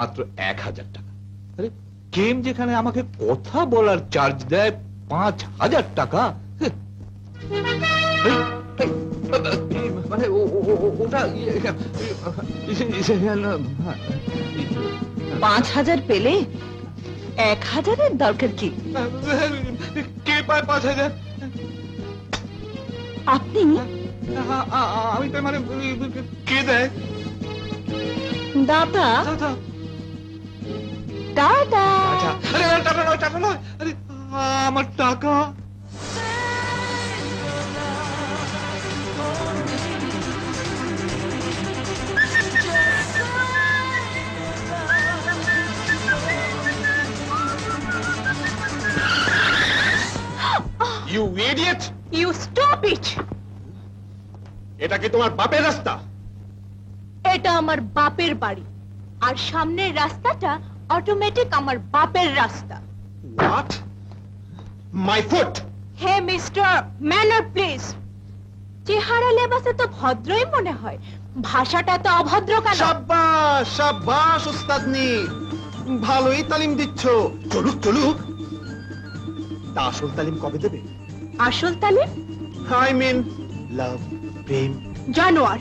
মাত্র 1000 টাকা। আরে কেম যেখানে আমাকে কথা বলার চার্জ দেয় 5000 টাকা, মানে ওটা 5000 পেলে 1000-এর দরকার কি? কে পায় 5000? আপনি? আমি তো, মানে কে দেয়? দাদা। দাদা। দাদা। আরে টাকা নয়, টাকা নয়, আরে আমার টাকা। You idiot! You stop it! এটা কি তোমার বাপের রাস্তা? এটা আমার বাপের বাড়ি, আর সামনের রাস্তাটা অটোমেটিক আমার বাপের রাস্তা। What? My foot! Hey mister, manner please. চেহারা লেবাসে তো ভদ্রই মনে হয়, ভাষাটা তো অভদ্র কেন? শাবাশ শাবাশ উস্তাদনি, ভালোই তালিম দিচ্ছ। চলুক চলুক, তা আসল তালিম কবে দেবে? আসল তালিম? I mean লাভ, প্রেম। জানোয়ার।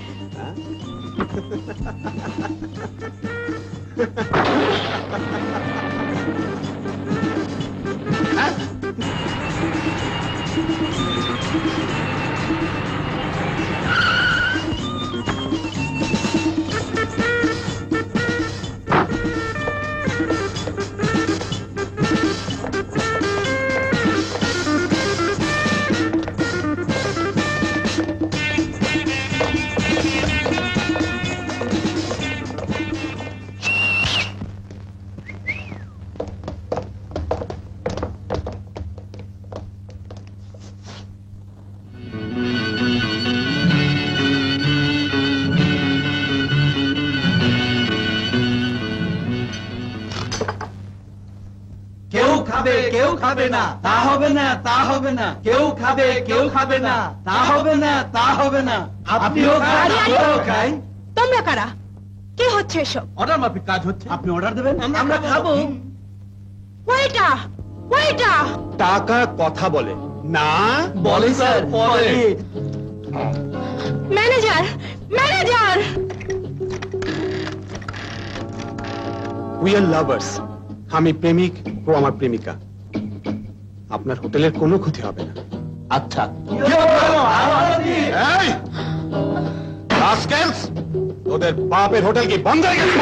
কেউ খাবে না, তা হবে না, তা হবে না। কেউ খাবে না, তা হবে না, তা হবে না। আপনিও খান, আমরাও খাই। তোমরা কারা? কি হচ্ছে এসব? অর্ডার মাফিক কাজ হচ্ছে, আপনি অর্ডার দেবেন, আমরা খাবো। Waiter, waiter! টাকা কথা বলে না? বলে স্যার, বলে। Manager, manager! We are lovers. আমি প্রেমিক, ও আমার প্রেমিকা। আপনার হোটেলের কোনো ক্ষতি হবে না। আচ্ছা। এই রাস্কেলস, ওদের বাপের হোটেল কি বন্ধ হয়ে গেছে?